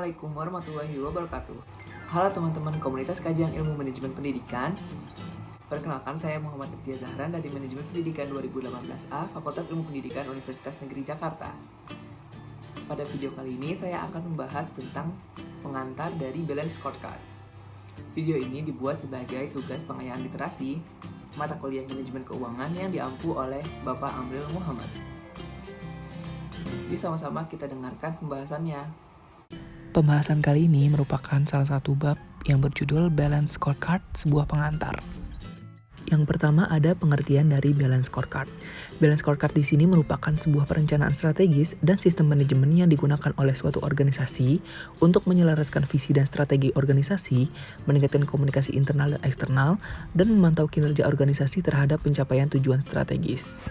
Assalamualaikum warahmatullahi wabarakatuh. Halo teman-teman komunitas kajian ilmu manajemen pendidikan. Perkenalkan, saya Muhammad Tia Zahran dari Manajemen Pendidikan 2018A, Fakultas Ilmu Pendidikan Universitas Negeri Jakarta. Pada video kali ini saya akan membahas tentang pengantar dari Balance Scorecard. Video ini dibuat sebagai tugas pengayaan literasi mata kuliah manajemen keuangan yang diampu oleh Bapak Amril Muhammad. Yuk sama-sama kita dengarkan pembahasannya. Pembahasan kali ini merupakan salah satu bab yang berjudul Balance Scorecard, sebuah pengantar. Yang pertama ada pengertian dari Balance Scorecard. Balance Scorecard di sini merupakan sebuah perencanaan strategis dan sistem manajemen yang digunakan oleh suatu organisasi untuk menyelaraskan visi dan strategi organisasi, meningkatkan komunikasi internal dan eksternal, dan memantau kinerja organisasi terhadap pencapaian tujuan strategis.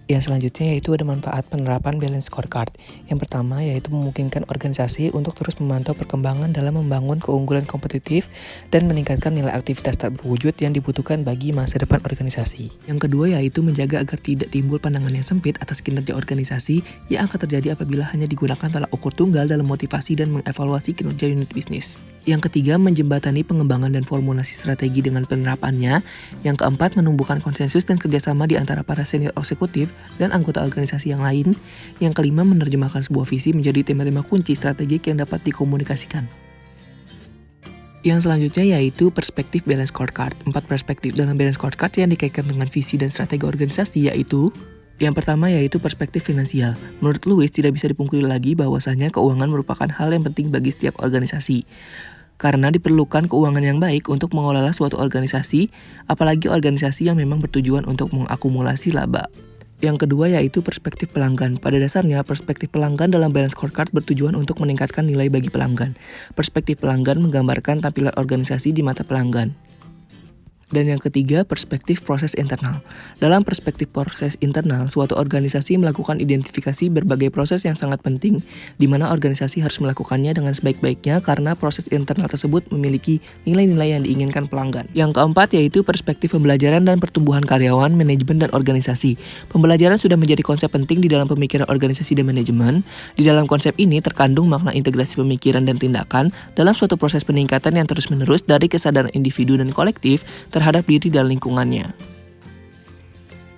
Yang selanjutnya yaitu ada manfaat penerapan Balance Scorecard. Yang pertama yaitu memungkinkan organisasi untuk terus memantau perkembangan dalam membangun keunggulan kompetitif dan meningkatkan nilai aktivitas tak berwujud yang dibutuhkan bagi masa depan organisasi. Yang kedua yaitu menjaga agar tidak timbul pandangan yang sempit atas kinerja organisasi yang akan terjadi apabila hanya digunakan tolak ukur tunggal dalam motivasi dan mengevaluasi kinerja unit bisnis. Yang ketiga, menjembatani pengembangan dan formulasi strategi dengan penerapannya. Yang keempat, menumbuhkan konsensus dan kerjasama di antara para senior eksekutif dan anggota organisasi yang lain. Yang kelima, menerjemahkan sebuah visi menjadi tema-tema kunci strategik yang dapat dikomunikasikan. Yang selanjutnya yaitu perspektif Balance Scorecard. 4 perspektif dalam Balance Scorecard yang dikaitkan dengan visi dan strategi organisasi yaitu: yang pertama yaitu perspektif finansial. Menurut Lewis, tidak bisa dipungkiri lagi bahwasanya keuangan merupakan hal yang penting bagi setiap organisasi. Karena diperlukan keuangan yang baik untuk mengelola suatu organisasi, apalagi organisasi yang memang bertujuan untuk mengakumulasi laba. Yang kedua yaitu perspektif pelanggan. Pada dasarnya, perspektif pelanggan dalam Balance Scorecard bertujuan untuk meningkatkan nilai bagi pelanggan. Perspektif pelanggan menggambarkan tampilan organisasi di mata pelanggan. Dan yang ketiga, perspektif proses internal. Dalam perspektif proses internal, suatu organisasi melakukan identifikasi berbagai proses yang sangat penting, di mana organisasi harus melakukannya dengan sebaik-baiknya karena proses internal tersebut memiliki nilai-nilai yang diinginkan pelanggan. Yang keempat yaitu perspektif pembelajaran dan pertumbuhan karyawan, manajemen, dan organisasi. Pembelajaran sudah menjadi konsep penting di dalam pemikiran organisasi dan manajemen. Di dalam konsep ini terkandung makna integrasi pemikiran dan tindakan dalam suatu proses peningkatan yang terus-menerus dari kesadaran individu dan kolektif terhadap diri dan lingkungannya.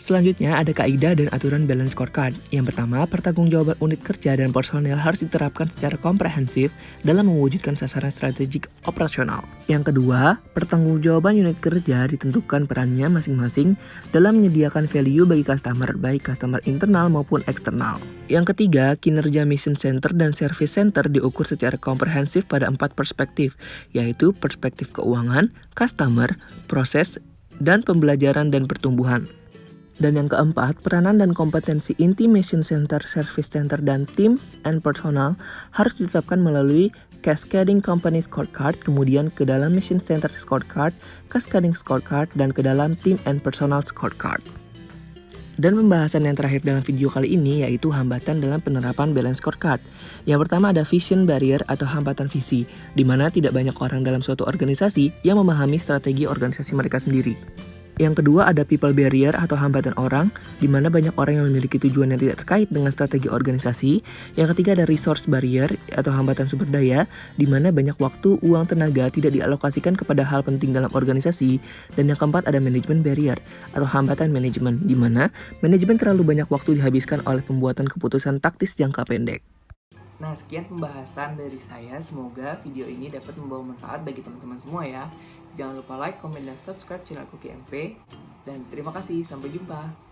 Selanjutnya ada kaidah dan aturan Balance Scorecard. Yang pertama, pertanggungjawaban unit kerja dan personel harus diterapkan secara komprehensif dalam mewujudkan sasaran strategik operasional. Yang kedua, pertanggungjawaban unit kerja ditentukan perannya masing-masing dalam menyediakan value bagi customer, baik customer internal maupun eksternal. Yang ketiga, kinerja mission center dan service center diukur secara komprehensif pada 4 perspektif, yaitu perspektif keuangan, customer, proses, dan pembelajaran dan pertumbuhan. Dan yang keempat, peranan dan kompetensi inti mission center, service center, dan team and personal harus ditetapkan melalui Cascading Company Scorecard, kemudian ke dalam Mission Center Scorecard, Cascading Scorecard, dan ke dalam Team and Personal Scorecard. Dan pembahasan yang terakhir dalam video kali ini yaitu hambatan dalam penerapan Balance Scorecard. Yang pertama ada vision barrier atau hambatan visi, di mana tidak banyak orang dalam suatu organisasi yang memahami strategi organisasi mereka sendiri. Yang kedua ada people barrier atau hambatan orang, di mana banyak orang yang memiliki tujuan yang tidak terkait dengan strategi organisasi. Yang ketiga ada resource barrier atau hambatan sumber daya, di mana banyak waktu, uang, tenaga tidak dialokasikan kepada hal penting dalam organisasi. Dan yang keempat ada management barrier atau hambatan manajemen, di mana manajemen terlalu banyak waktu dihabiskan oleh pembuatan keputusan taktis jangka pendek. Nah, sekian pembahasan dari saya. Semoga video ini dapat membawa manfaat bagi teman-teman semua ya. Jangan lupa like, komen, dan subscribe channel Kuki MP. Dan terima kasih, sampai jumpa.